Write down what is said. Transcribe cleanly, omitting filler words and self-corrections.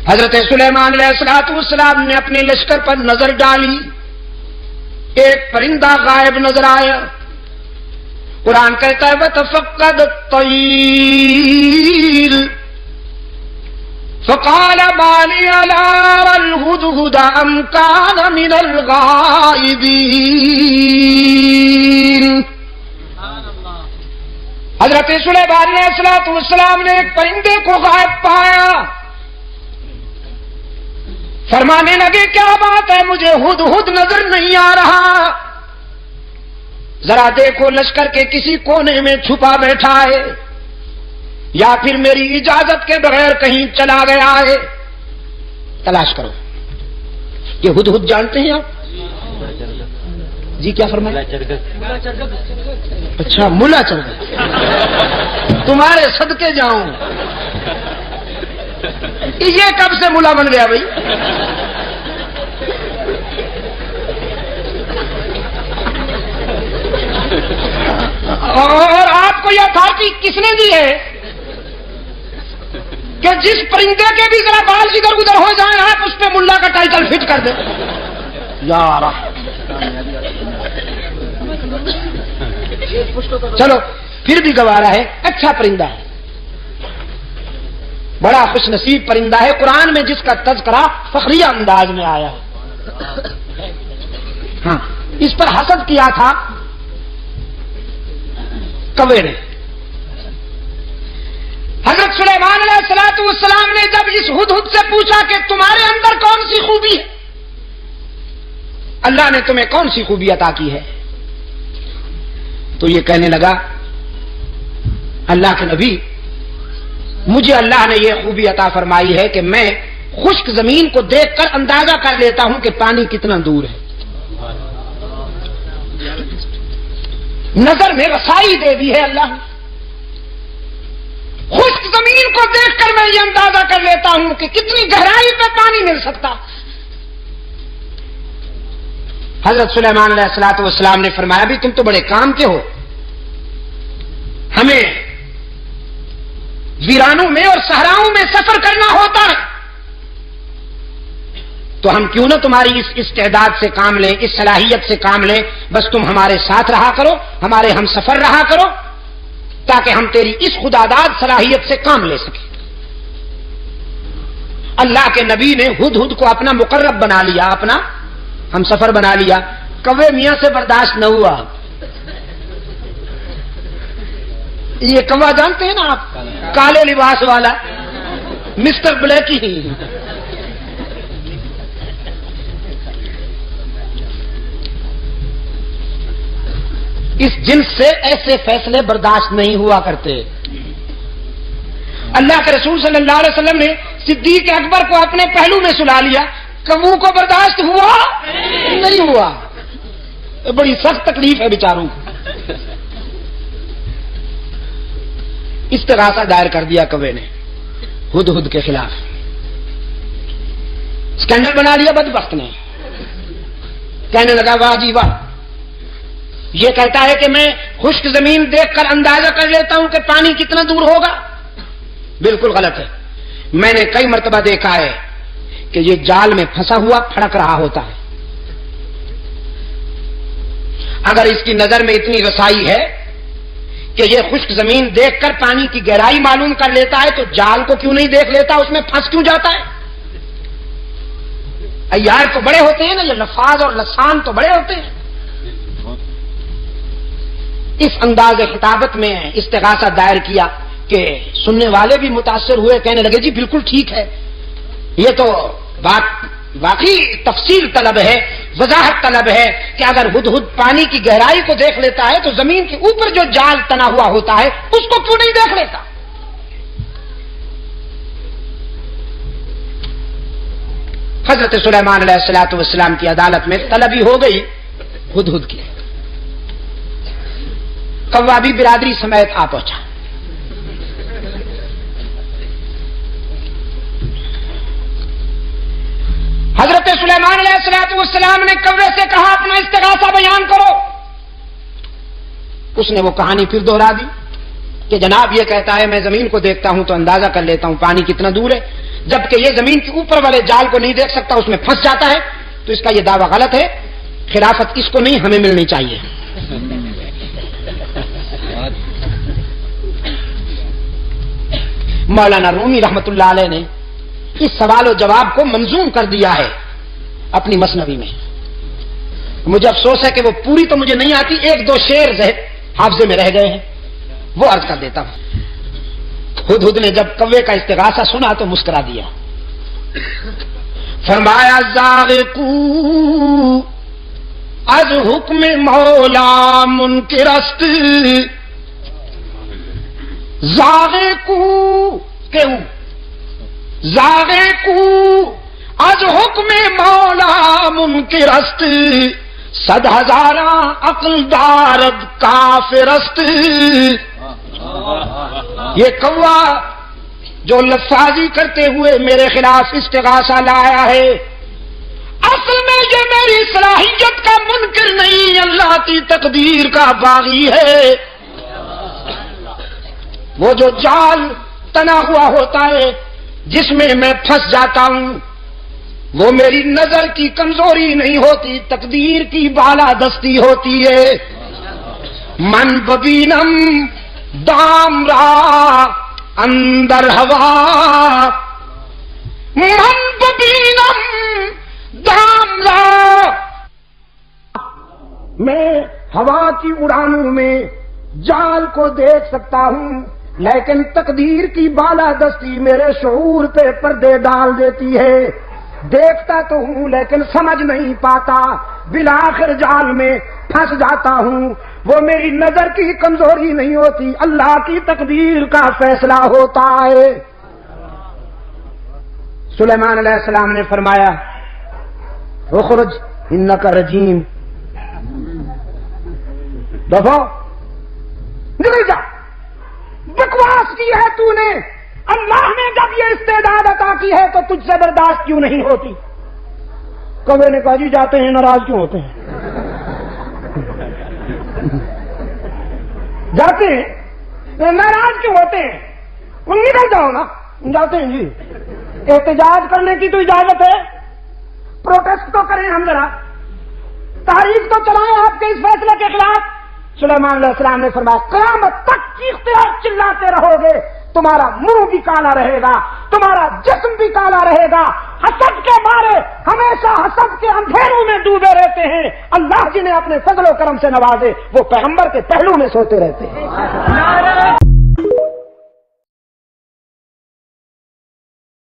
حضرت سلیمان علیہ السلام نے اپنے لشکر پر نظر ڈالی، ایک پرندہ غائب نظر آیا۔ قرآن کہتا ہے وَتَفَقَّدَ الطَّيْرَ فَقَالَ مَا لِيَ لَا أَرَى الْهُدْهُدَ أَمْ كَانَ مِنَ الْغَائِبِينَ۔ حضرت سلیمان علیہ السلام نے ایک پرندے کو غائب پایا، فرمانے لگے کیا بات ہے، مجھے ہدہد نظر نہیں آ رہا، ذرا دیکھو لشکر کے کسی کونے میں چھپا بیٹھا ہے یا پھر میری اجازت کے بغیر کہیں چلا گیا ہے، تلاش کرو۔ یہ ہدہد جانتے ہیں آپ؟ جی کیا فرمایا؟ اچھا ملا چرگا، تمہارے صدقے جاؤں، یہ کب سے ملا بن گیا بھائی؟ اور آپ کو یہ اتھارٹی کس نے دی ہے کہ جس پرندے کے بھی ذرا بال ادھر ادھر ہو جائیں آپ اس پہ ملا کا ٹائٹل فٹ کر دیں؟ یار چلو پھر بھی گوارا ہے، اچھا پرندہ ہے، بڑا خوش نصیب پرندہ ہے، قرآن میں جس کا تذکرہ فخریہ انداز میں آیا ہے۔ ہاں اس پر حسد کیا تھا کوے نے۔ حضرت سلیمان علیہ السلام نے جب اس ہدہد سے پوچھا کہ تمہارے اندر کون سی خوبی ہے، اللہ نے تمہیں کون سی خوبی عطا کی ہے، تو یہ کہنے لگا اللہ کے نبی مجھے اللہ نے یہ خوبی عطا فرمائی ہے کہ میں خشک زمین کو دیکھ کر اندازہ کر لیتا ہوں کہ پانی کتنا دور ہے، نظر میں رسائی دے دی ہے اللہ نے، خشک زمین کو دیکھ کر میں یہ اندازہ کر لیتا ہوں کہ کتنی گہرائی پہ پانی مل سکتا۔ حضرت سلیمان علیہ السلام نے فرمایا بھی تم تو بڑے کام کے ہو، ہمیں ویرانوں میں اور صحراؤں میں سفر کرنا ہوتا ہے، تو ہم کیوں نہ تمہاری اس استعداد سے کام لیں، اس صلاحیت سے کام لیں، بس تم ہمارے ساتھ رہا کرو، ہمارے ہم سفر رہا کرو، تاکہ ہم تیری اس خداداد صلاحیت سے کام لے سکیں۔ اللہ کے نبی نے ہدہد کو اپنا مقرب بنا لیا، اپنا ہم سفر بنا لیا، کوے میاں سے برداشت نہ ہوا۔ یہ کوا جانتے ہیں نا آپ، کالے لباس والا مسٹر بلیکی ہی، اس جنس سے ایسے فیصلے برداشت نہیں ہوا کرتے۔ اللہ کے رسول صلی اللہ علیہ وسلم نے صدیق اکبر کو اپنے پہلو میں سلا لیا، کبو کو برداشت ہوا نہیں ہوا، بڑی سخت تکلیف ہے بیچاروں کو۔ استغاثہ دائر کر دیا کوے نے ہدہد کے خلاف، اسکینڈل بنا لیا بدبخت نے، کہنے لگا واہ جی واہ، یہ کہتا ہے کہ میں خشک زمین دیکھ کر اندازہ کر لیتا ہوں کہ پانی کتنا دور ہوگا، بالکل غلط ہے۔ میں نے کئی مرتبہ دیکھا ہے کہ یہ جال میں پھنسا ہوا پھڑک رہا ہوتا ہے، اگر اس کی نظر میں اتنی رسائی ہے کہ یہ خشک زمین دیکھ کر پانی کی گہرائی معلوم کر لیتا ہے تو جال کو کیوں نہیں دیکھ لیتا، اس میں پھنس کیوں جاتا ہے؟ عیار تو بڑے ہوتے ہیں نا، یہ لفاظ اور لسان تو بڑے ہوتے ہیں۔ اس انداز خطابت میں استغاثہ دائر کیا کہ سننے والے بھی متاثر ہوئے، کہنے لگے جی بالکل ٹھیک ہے، یہ تو بات واقعی تفصیل طلب ہے، وضاحت طلب ہے کہ اگر ہدہد پانی کی گہرائی کو دیکھ لیتا ہے تو زمین کے اوپر جو جال تنا ہوا ہوتا ہے اس کو کیوں نہیں دیکھ لیتا؟ حضرت سلیمان علیہ السلام کی عدالت میں طلبی ہو گئی ہدہد کی، کوا بھی برادری سمیت آ پہنچا۔ حضرت سلیمان علیہ السلام نے کوے سے کہا اپنا استغاثہ بیان کرو، اس نے وہ کہانی پھر دوہرا دی کہ جناب یہ کہتا ہے میں زمین کو دیکھتا ہوں تو اندازہ کر لیتا ہوں پانی کتنا دور ہے، جبکہ یہ زمین کے اوپر والے جال کو نہیں دیکھ سکتا، اس میں پھنس جاتا ہے، تو اس کا یہ دعویٰ غلط ہے. خلافت اس کو نہیں، ہمیں ملنی چاہیے. مولانا رومی رحمت اللہ علیہ نے اس سوال و جواب کو منظوم کر دیا ہے اپنی مثنوی میں. مجھے افسوس ہے کہ وہ پوری تو مجھے نہیں آتی، ایک دو شعر حافظے میں رہ گئے ہیں، وہ عرض کر دیتا ہوں. ہدہد نے جب کوے کا استغاثہ سنا تو مسکرا دیا. فرمایا زاغقو از حکم مولا منکرست، زاغقو کیوں زاغقو از حکم مولا منکرست، 100,000 عقل دارد کافرست. یہ کوا جو لفاظی کرتے ہوئے میرے خلاف استغاثہ لایا ہے، اصل میں یہ میری صلاحیت کا منکر نہیں، اللہ کی تقدیر کا باغی ہے. وہ جو جال تنا ہوا ہوتا ہے جس میں میں پھنس جاتا ہوں، وہ میری نظر کی کمزوری نہیں ہوتی، تقدیر کی بالادستی ہوتی ہے. من ببینم دام را اندر ہوا، من ببینم دام را، میں ہوا کی اڑانوں میں جال کو دیکھ سکتا ہوں، لیکن تقدیر کی بالادستی میرے شعور پہ پردے ڈال دیتی ہے. دیکھتا تو ہوں لیکن سمجھ نہیں پاتا، بالآخر جال میں پھنس جاتا ہوں. وہ میری نظر کی کمزوری نہیں ہوتی، اللہ کی تقدیر کا فیصلہ ہوتا ہے. سلیمان علیہ السلام نے فرمایا اخرج انک رجیم، دیکھو نکل جا، بکواس کی ہے تو نے، اللہ نے جب یہ استعداد عطا کی ہے تو تجھ سے برداشت کیوں نہیں ہوتی. کوے نے کہا جی جاتے ہیں، ناراض کیوں ہوتے ہیں؟ جاتے ہیں ناراض کیوں ہوتے ہیں؟ وہ نکل جاؤ نا. جاتے ہیں جی، احتجاج کرنے کی تو اجازت ہے، پروٹیسٹ تو کریں، ہم ذرا تحریک تو چلائیں آپ کے اس فیصلے کے خلاف. سلیمان علیہ السلام نے فرمایا قیامت تک چیختے اور چلاتے رہو گے، تمہارا منہ بھی کالا رہے گا، تمہارا جسم بھی کالا رہے گا. حسد کے مارے ہمیشہ حسد کے اندھیروں میں ڈوبے رہتے ہیں. اللہ جنہیں اپنے فضل و کرم سے نوازے وہ پیغمبر کے پہلو میں سوتے رہتے ہیں.